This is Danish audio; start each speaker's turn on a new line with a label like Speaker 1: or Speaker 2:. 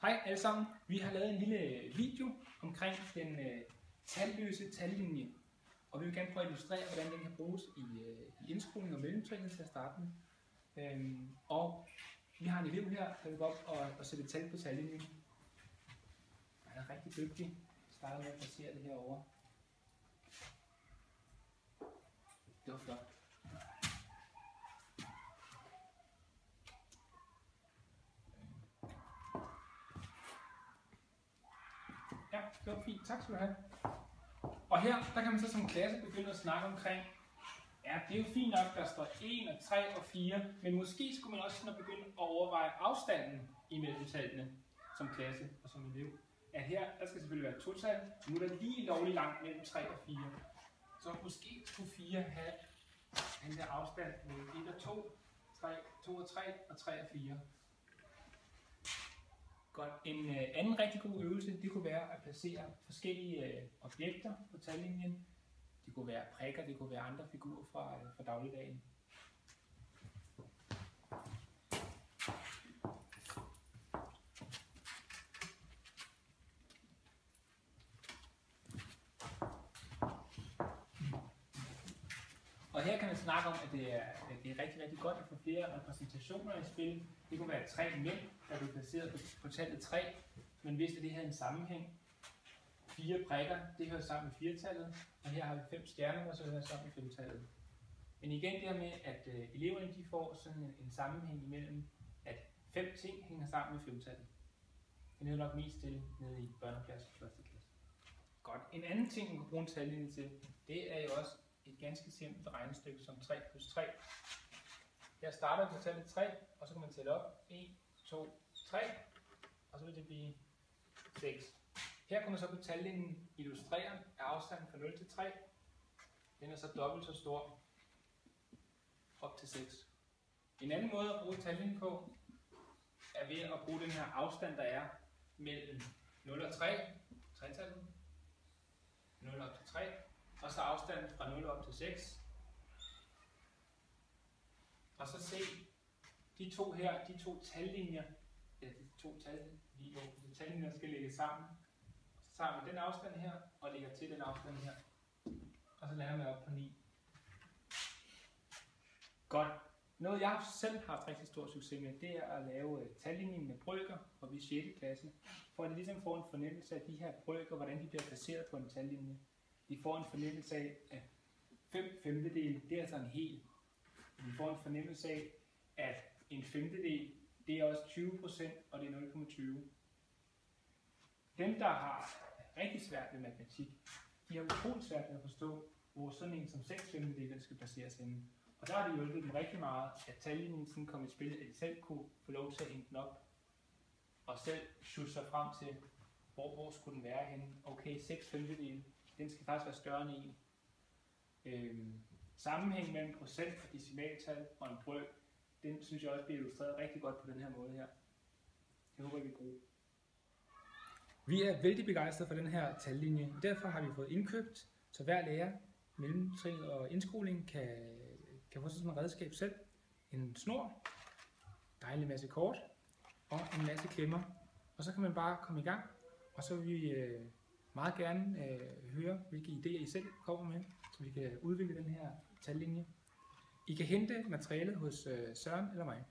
Speaker 1: Hej alle sammen. Vi har lavet en lille video omkring den talløse tallinje. Og vi vil gerne prøve at illustrere, hvordan den kan bruges i indskoling og mellemtrinnet til at starte med. Og vi har en elev her, der vil gå op og sætte tal på tallinjen. Han er rigtig dygtig. Jeg starter med at placere det herovre. Det var flot. Ja, det var fint. Tak skal du have. Og her, der kan man så som klasse begynde at snakke omkring, ja, det er jo fint nok, der står 1 og 3 og 4, men måske skulle man også begynde at overveje afstanden imellem tallene som klasse og som elev. At her, der skal selvfølgelig være total, nu er der lige lovligt langt mellem 3 og 4. Så måske skulle 4 have den der afstand mellem 1 og 2, 2 og 3 og 3 og 4. Godt. En anden rigtig god øvelse, det kunne være at placere forskellige objekter på tallinjen. Det kunne være prikker, det kunne være andre figurer fra dagligdagen. Og her kan man snakke om, at det er rigtig godt at få flere repræsentationer i spil. Det kunne være 3 mænd, der bliver placeret på tallet 3. Men hvis det her er en sammenhæng. 4 prikker, det hører sammen med 4-tallet. Og her har vi 5 stjerner, der så hører sammen med 5-tallet. Men igen det her med, at eleverne de får sådan en sammenhæng imellem, at 5 ting hænger sammen med 5-tallet. Det er nok mest til nede i børneklasse og 1. klasse. Godt. En anden ting, man kan bruge en tallinje til, det er jo også et ganske simpelt regnestykke som 3 plus 3. Her starter på tallet 3, og så kan man tælle op 1, 2, 3, og så vil det blive 6. Her kan man så på tallinjen illustrere afstanden fra 0 til 3. Den er så dobbelt så stor op til 6. En anden måde at bruge tallinjen på, er ved at bruge den her afstand, der er mellem 0 og 3, 3-tallet, 0 op til 3, og så afstanden fra 0 op til 6. Og så se de to her, de to tallinjer, tallinjer skal lægge sammen. Så tager vi den afstand her og lægger til den afstand her. Og så lander vi op på 9. Godt. Noget jeg selv har haft rigtig stor succes med, det er at lave tallinjen med brøker, og vi er 6. klasse. For at de ligesom får en fornemmelse af de her brøker, hvordan de bliver placeret på en tallinje. De får en fornemmelse af, at 5/5, det er altså en hel. De får en fornemmelse af, at en 1/5, det er også 20%, og det er 0,20. Dem, der har rigtig svært ved matematik, de har utroligt svært ved at forstå, hvor sådan en som 6/5 skal placeres henne. Og der har det hjulpet dem rigtig meget, at tallinjen sådan kom i spil, at de selv kunne få lov til at hænge den op, og selv sjusse sig frem til, hvor skulle den være henne. Okay, 6/5, den skal faktisk være større end 1. Sammenhæng mellem procent og decimaltal og en brøk, den synes jeg også bliver illustreret rigtig godt på den her måde her. Det håber jeg, vi bruger. Vi er vældig begejstrede for den her tallinje. Derfor har vi fået indkøbt, så hver lærer, mellemtrin og indskoling kan få sådan et redskab selv. En snor, dejlig masse kort og en masse klemmer. Og så kan man bare komme i gang, og så vil vi meget gerne høre, hvilke idéer I selv kommer med, så vi kan udvikle den her tallinje. I kan hente materialet hos Søren eller mig.